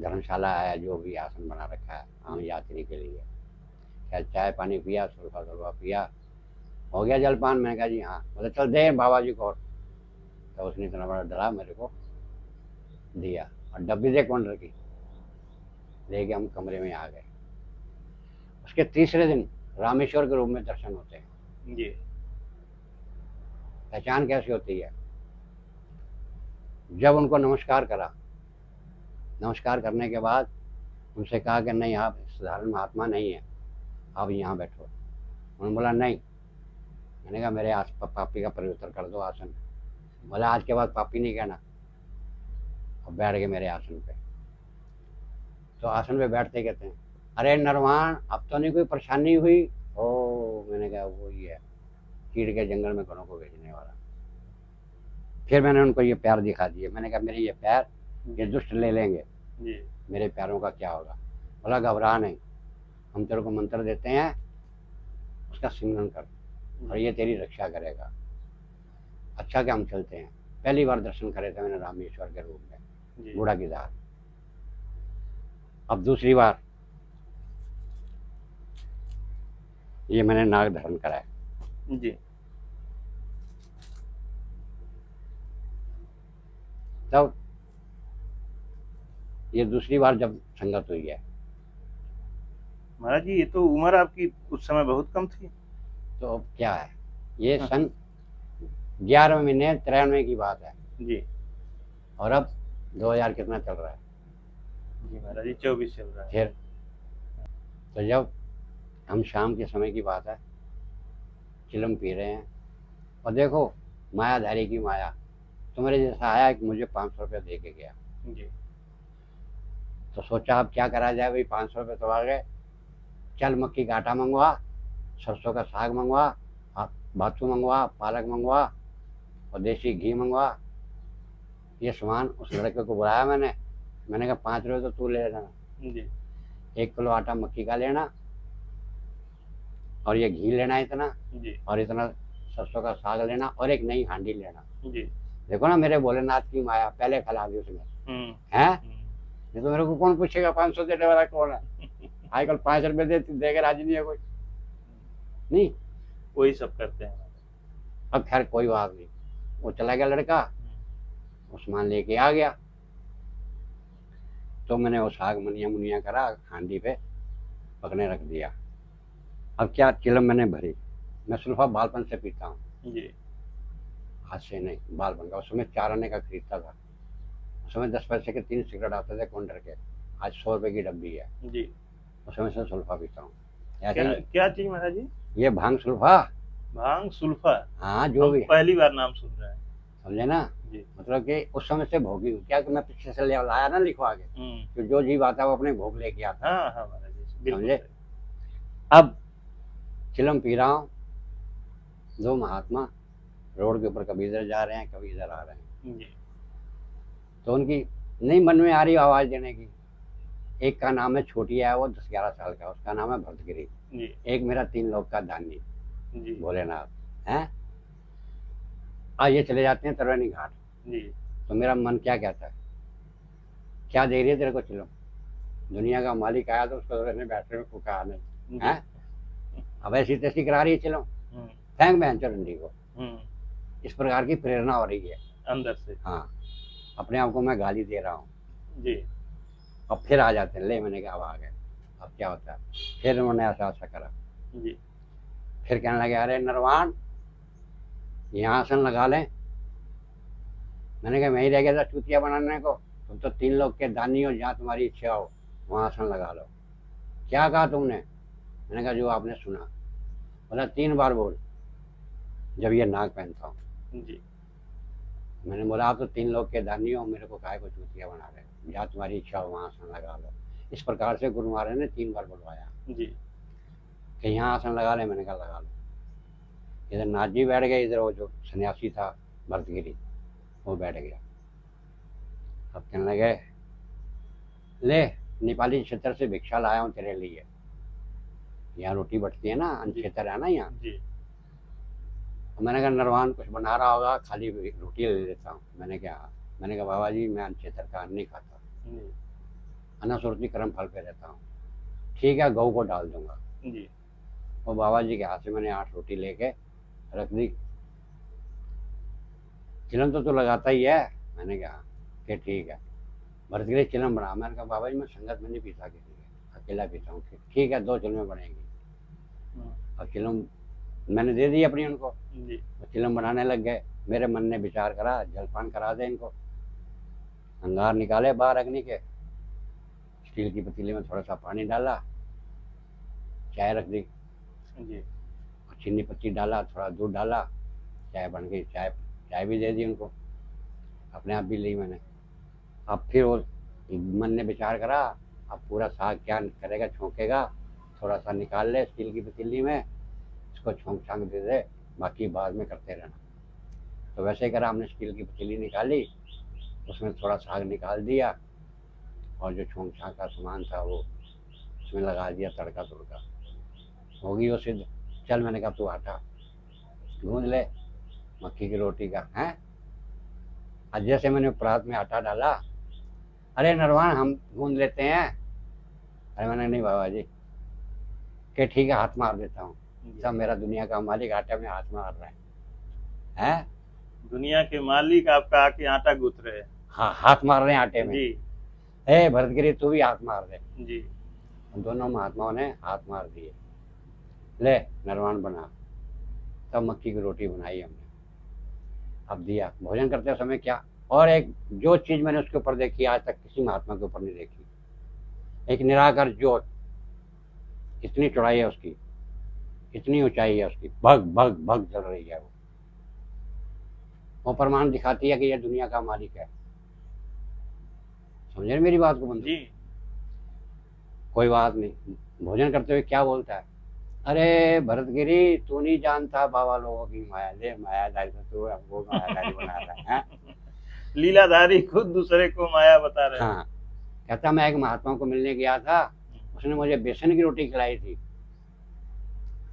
धर्मशाला आया, जो भी आसन बना रखा है आम यात्री के लिए, क्या चाय पानी पिया, सुरफा पिया, हो गया जलपान। मैंने कहा जी हाँ। मतलब चल दे बाबा जी को। तो उसने इतना बड़ा डरा मेरे को दिया और डब्बी दे काउंटर की, लेके हम कमरे में आ गए। उसके तीसरे दिन रामेश्वर के रूप में दर्शन होते हैं। जी। पहचान कैसी होती है? जब उनको नमस्कार करा, नमस्कार करने के बाद उनसे कहा कि नहीं आप साधारण महात्मा नहीं है, आप यहाँ बैठो। उन्होंने बोला नहीं। मैंने कहा मेरे आस पापी का परिवर्तन कर दो आसन। बोला आज के बाद पापी नहीं कहना। अब बैठ गए मेरे आसन पे। तो आसन पे बैठते कहते हैं अरे नरवान अब तो नहीं कोई परेशानी हुई? ओ मैंने कहा वो ही है कीड़ के जंगल में घरों को भेजने वाला। फिर मैंने उनको ये पैर दिखा दिए। मैंने कहा मेरे ये पैर ये दुष्ट ले लेंगे जी। मेरे पैरों का क्या होगा? बोला घबरा नहीं, हम तेरे को मंत्र देते हैं, उसका सिमरन कर और ये तेरी रक्षा करेगा। अच्छा क्या हम चलते हैं। पहली बार दर्शन करे थे मैंने रामेश्वर के रूप में बूढ़ा केदार। अब दूसरी बार ये मैंने नाग धारण कराया। जी। तब ये दूसरी बार जब संगत हुई है। महाराज जी ये तो उम्र आपकी उस समय बहुत कम थी। तो अब क्या है, ये सन 11वें महीने 93 की बात है जी। और अब 2000 कितना चल रहा है? जी महाराज जी 24 चल रहा है। फिर तो जब हम शाम के समय की बात है, चिलम पी रहे हैं और देखो मायाधारी की माया, तुम्हारे जैसा आया कि मुझे 500 रुपये दे के गया। जी। तो सोचा अब क्या करा जाए भाई, 500 रुपये तो आ गए, चल मक्की का आटा मंगवा, सरसों का साग मंगवा, बाथू मंगवा, पालक मंगवा और देसी घी मंगवा। ये सामान उस लड़के को बुलाया मैंने कहा 5 रुपये तो तू ले लेना। जी। 1 किलो आटा मक्की का लेना, और ये घी लेना इतना, जी और इतना सरसों का साग लेना, और एक नई हांडी लेना। जी। देखो ना मेरे भोलेनाथ की माया, पहले खिला दी उसने। हम्म हैं? हम्म। नहीं तो मेरे को कौन पूछेगा 500 देने वाला कौन है? आजकल 5 रुपए दे के राजी नहीं है कोई। नहीं। वही सब करते हैं। अब खैर कोई बात नहीं, वो चला गया लड़का, उस्मान लेके आ गया। तो मैंने वो साग मनिया मुनिया करा, हांडी पे पकने रख दिया। अब क्या चिलम मैंने भरी। मैं सुल्फा बालपन से पीता हूँ, जी आज से नहीं, बालपन का। उस समय 4 आने का खरीदता था। उस समय 10 पैसे के 3 सिगरेट आते थे काउंटर के, आज 100 रुपए की डब्बी है। जी। उस समय से सुल्फा पीता हूँ। ऐसे क्या ही क्या चीज महाराज जी? ये भांग सुल्फा। भांग सुल्फा? हाँ जो हम भी, पहली बार नाम सुन रहे हैं। समझे ना। जी। मतलब कि उस समय से भोगी हूँ। क्या कि मैं पीछे से ले लाया ना लिखवा के, तो जो जीव आता है वो अपने भोग लेके आता है। हाँ हाँ महाराज जी बिल्कुल समझे? सही। अब चिलम पी रहा हूँ, 2 महात्मा रोड के ऊपर कभी इधर जा रहे हैं, कभी इधर आ रहे हैं। जी तो उनकी नहीं मन में आ रही आवाज देने की। एक का नाम है छोटी है, वो 10-11 साल का, उसका नाम है भरतगिरी। जी एक मेरा 3 लोग का दानी जी भोलेनाथ है। आज ये चले जाते हैं तरवनी घाट। जी। तो मेरा मन क्या कहता है, क्या दे रही है तेरे को चिलम? दुनिया का मालिक आया तो उसको रहने बैठने को कहा नहीं जी। है। अब ऐसी तैसी करा रही है चिलम, हम्म थैंक बहन चंडी को। हम्म। इस प्रकार की प्रेरणा हो रही है अंदर से। हाँ। अपने आप को मैं गाली दे रहा हूँ। जी अब फिर आ जाते हैं, ले मैंने कहा अब आ गए, अब क्या होता है। फिर उन्होंने ऐसा करा। जी। फिर कहने लगे अरे नरवान यहाँ आसन लगा लें। मैंने कहा मैं ही रह गया था चूतिया बनाने को, तुम तो 3 लोग के दानी हो, जहाँ तुम्हारी इच्छा हो वहाँ आसन लगा लो। क्या कहा तुमने? मैंने कहा जो आपने सुना। बोला 3 बार बोल, जब ये नाक पहनता हूँ। जी मैंने बोला आप तो 3 लोग के दानी हो, मेरे को काहे को चूतिया बना रहे हो, जहाँ तुम्हारी इच्छा हो वहाँ आसन लगा लो। इस प्रकार से गुरु महाराज ने 3 बार बुलवाया जी। कि यहाँ आसन लगा ले। मैंने कहा लगा लो। इधर नाथ जी बैठ गए, इधर वो जो सन्यासी था भरतगिरी वो बैठ गया। अब कहने लगे ले नेपाली क्षेत्र से भिक्षा लाया हूँ तेरे लिए, यहाँ रोटी बटती है ना, अन्न क्षेत्र है ना यहाँ। जी मैंने कहा नरवान कुछ बना रहा होगा, खाली रोटी ले लेता हूँ। मैंने कहा बाबा जी मैं अन्न क्षेत्र का अन्न नहीं खाता, जी अनासुरती कर्म फल पे रहता हूँ। ठीक है गऊ को डाल दूंगा। जी। और बाबा जी के हाथ से मैंने 8 रोटी लेके रख दी। चिलम तो तू लगाता ही है। मैंने कहा कि ठीक है। भरतगिरी चिलम बना। मैंने कहा बाबा जी मैं संगत में नहीं पीता किसी के, अकेला पीता हूँ। ठीक है 2 चिलमें बनेंगी। अब चिलम मैंने दे दी अपनी उनको, जी वो चिलम बनाने लग गए। मेरे मन ने विचार करा जलपान करा दे इनको। अंगार निकाले बाहर अग्नि के, स्टील की पतीली में थोड़ा सा पानी डाला, चाय रख दी, जी। और चीनी पत्ती डाला, थोड़ा दूध डाला, चाय बन गई। चाय भी दे दी उनको, अपने आप भी ली मैंने। अब फिर वो मन ने विचार करा अब पूरा साग क्या करेगा, छोंकेगा, थोड़ा सा निकाल ले स्टील की पतीली में, इसको छोंक छांक दे दे, बाकी बाद में करते रहना। तो वैसे ही करा हमने। स्टील की पतीली निकाली, उसमें थोड़ा साग निकाल दिया, और जो छोंक छांक का सामान था वो उसमें लगा दिया, तड़का तुड़का होगी वो सिद्ध। चल मैंने कहा तू आटा गूंद ले मक्की की रोटी का है। आज जैसे मैंने परात में आटा डाला, अरे नरवान हम गूंद लेते हैं। अरे मैंने नहीं बाबा जी कि ठीक है हाथ मार देता हूँ। सब मेरा दुनिया का मालिक आटे में हाथ मार रहा है। दुनिया के मालिक आपका आके आटा गूंथ रहे हैं। हाँ हाथ मार रहे हैं आटे में। जी ए भरतगिरी तू भी हाथ मार दे। जी दोनों महात्माओं ने हाथ मार दिए। ले नरवान बना। तब मक्की की रोटी बनाई हमने, अब दिया। भोजन करते समय क्या, और एक जो चीज मैंने उसके ऊपर देखी आज तक किसी महात्मा के ऊपर नहीं देखी, एक निराकार ज्योत। इतनी चौड़ाई है उसकी, इतनी ऊंचाई है उसकी, भग भग भग जल रही है वो प्रमाण दिखाती है कि यह दुनिया का मालिक है। समझे मेरी बात को बंधु? जी। कोई बात नहीं। भोजन करते हुए क्या बोलता है, अरे भरतगिरी तू नहीं जानता बाबा लोगों की माया, ले मायादारी से तू हमको मायादारी बना रहा है। लीलाधारी खुद दूसरे को माया बता रहे हैं। हाँ कहता मैं एक महात्मा को मिलने गया था, उसने मुझे बेसन की रोटी खिलाई थी,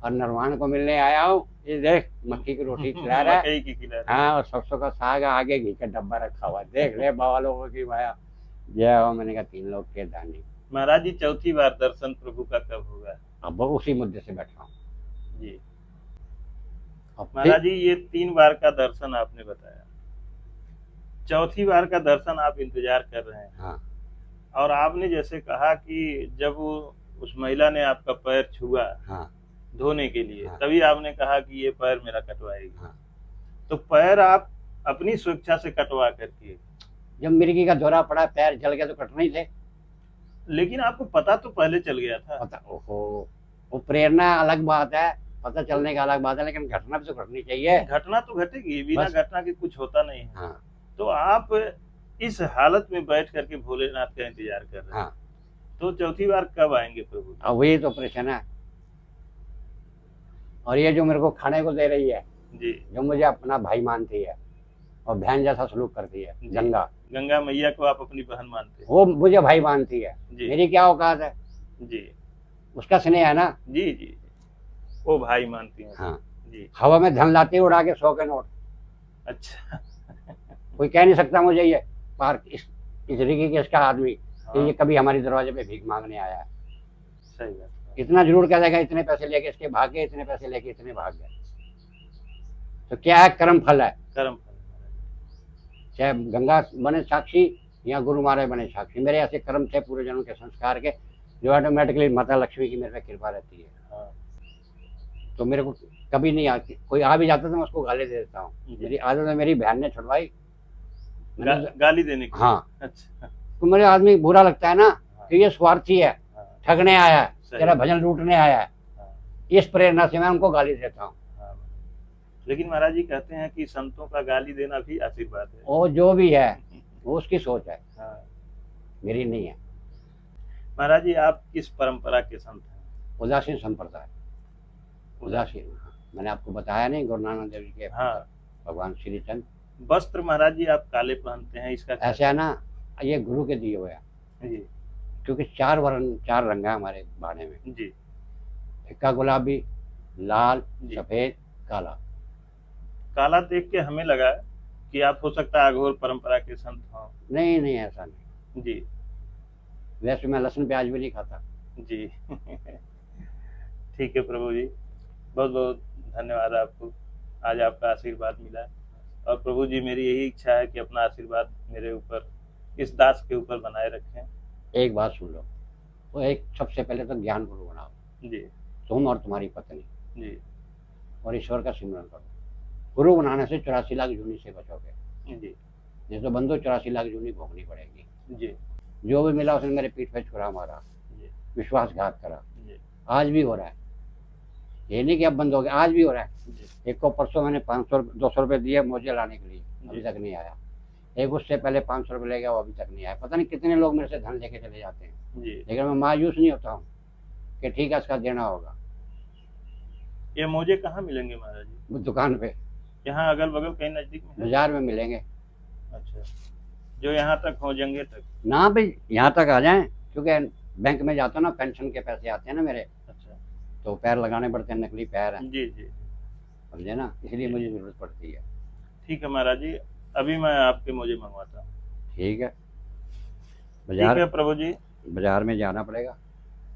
और नरवान को मिलने आया हूँ, ये देख मक्की की रोटी खिला रहा है। मकई की खिला रहा है। हाँ, और सरसों का साग है, आगे घी का डब्बा रखा हुआ है। देख ले बाबा लोगों की माया। जय हो। मैंने कहा 3 लोग के दानी। महाराज जी, चौथी बार दर्शन प्रभु का कब होगा? अब उसी मुद्दे से बैठा हूँ। जी अब महाराज जी, ये 3 बार का दर्शन आपने बताया, चौथी बार का दर्शन आप इंतजार कर रहे हैं। हाँ, और आपने जैसे कहा कि जब वो उस महिला ने आपका पैर छुआ हाँ, धोने के लिए, हाँ। तभी आपने कहा कि ये पैर मेरा कटवाएगी। हाँ। तो पैर आप अपनी स्वेच्छा से कटवा करके, जब मिर्गी का दौरा पड़ा, पैर जल गया तो कटना ही थे। लेकिन आपको पता तो पहले चल गया था। पता, ओहो, वो प्रेरणा अलग बात है, पता चलने का अलग बात है, लेकिन घटना भी तो घटनी चाहिए। घटना तो घटेगी, बिना बस। घटना के कुछ होता नहीं है। हाँ, तो आप इस हालत में बैठ करके भोलेनाथ का इंतजार कर रहे हैं। हाँ। तो चौथी बार कब आएंगे प्रभु? अब वही तो प्रश्न है। और ये जो मेरे को खाने को दे रही है, जी, जो मुझे अपना भाई मानती है और बहन जैसा सलूक करती है, जी। गंगा, गंगा मैया को आप अपनी बहन मानते हैं? वो मुझे भाई मानती है। जी, मेरी क्या औकात है? जी, उसका स्नेह है ना। जी, जी, वो भाई मानती हैं। हाँ। जी, हवा में धन लाती है उड़ा के 100 के नोट। अच्छा। कोई कह नहीं सकता मुझे ये पार्क इस तरीके के इसका आदमी कि हाँ, ये कभी हमारी दरवाजे पे भीख मांगने आया है। सही बात है। इतना जरूर कह देगा, इतने पैसे लेके इसके भागे, इतने पैसे लेके इतने भाग गए। तो क्या है? कर्म फल है। कर्म फल महाराज। चाहे गंगा बने साक्षी या गुरु महाराज बने साक्षी, मेरे ऐसे कर्म थे पूरे जन्म के संस्कार के, जो ऑटोमेटिकली माता लक्ष्मी की मेरे पे कृपा रहती है। हाँ, तो मेरे को कभी नहीं आती, कोई आ भी जाता तो मैं उसको गाली दे देता हूँ। जी। मेरी आदत है, मेरी बहन ने छुड़वाई। गाली देने की? हाँ, अच्छा। तो मेरे आदमी बुरा लगता है ना कि ये स्वार्थी है, हाँ, ठगने आया है, सही। तेरा भजन लूटने आया है। हाँ, इस प्रेरणा से मैं उनको गाली देता हूँ। हाँ। लेकिन महाराज जी कहते हैं कि संतों का गाली देना भी आशीर्वाद है। वो जो भी है वो उसकी सोच है, हाँ। मेरी नहीं है। महाराज जी, आप किस परंपरा के संत हैं? उदासीन संप्रदाय, उदासीन। मैंने आपको बताया नहीं, गुरु नानक देव जी के हाँ। भगवान श्री चंद। वस्त्र महाराज जी आप काले पहनते हैं, इसका क्या? ऐसे है ना, ये गुरु के दिए हुए हैं, जी, क्योंकि 4 वर्ण 4 रंग है हमारे बाणे में। जी, फिक्का गुलाबी, लाल, जी। सफेद, काला। काला देख के हमें लगा कि आप हो सकता है अघोर परंपरा के संत हों। नहीं नहीं, ऐसा नहीं। जी, वैसे मैं लहसुन प्याज भी नहीं खाता। जी। ठीक है प्रभु जी, बहुत बहुत धन्यवाद आपको, आज आपका आशीर्वाद मिला। और प्रभु जी, मेरी यही इच्छा है कि अपना आशीर्वाद मेरे ऊपर, इस दास के ऊपर बनाए रखें। एक बात सुन लो, तो एक सबसे पहले तो ज्ञान गुरु बनाओ, जी, तुम और तुम्हारी पत्नी, जी, और ईश्वर का सिमरन करो। गुरु बनाने से 84 लाख जूनी से बचोगे। जी, नहीं तो बंदो 84 लाख जूनी भोगनी पड़ेगी। जी, जो भी मिला उसने मेरे पीठ पे छुरा मारा, जी, विश्वासघात करा। जी, आज भी हो रहा है, ये नहीं कि अब बंद हो गया, आज भी हो रहा है। जी, एक को परसों मैंने 500 200 रुपये दिए मुझे लाने के लिए, अभी जी। तक नहीं आया। एक उससे पहले 500 रुपये ले गया, वो अभी तक नहीं आया। पता नहीं कितने लोग मेरे से धन लेके चले जाते हैं, जी। लेकिन मैं मायूस नहीं होता हूँ कि ठीक है, इसका देना होगा। ये मोजे कहाँ मिलेंगे महाराज जी? वो दुकान पे, यहाँ अगल बगल कहीं नजदीक में है? बाजार में मिलेंगे अच्छा, जो यहाँ तक हो जंगे तक? ना भाई, यहाँ तक आ जाएं, क्योंकि बैंक में जाता हूँ ना, पेंशन के पैसे आते हैं ना मेरे, अच्छा, तो पैर लगाने पड़ते हैं, नकली पैर हैं, जी, जी। समझे ना, इसलिए मुझे जरूरत पड़ती है। ठीक है महाराज जी, अभी मैं आपके मोजे मंगवाता हूँ। ठीक है, ठीक बाजार है प्रभु जी। बाजार में जाना पड़ेगा।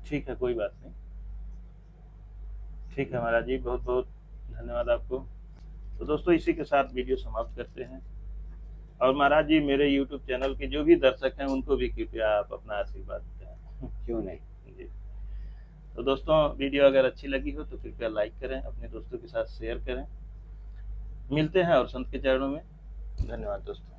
ठीक है, कोई बात नहीं। ठीक है महाराज जी, बहुत बहुत धन्यवाद आपको। तो दोस्तों, इसी के साथ वीडियो समाप्त करते हैं। और महाराज जी, मेरे YouTube चैनल के जो भी दर्शक हैं उनको भी कृपया आप अपना आशीर्वाद दें। क्यों नहीं। जी। तो दोस्तों, वीडियो अगर अच्छी लगी हो तो कृपया लाइक करें, अपने दोस्तों के साथ शेयर करें। मिलते हैं और संत के चरणों में। धन्यवाद दोस्तों।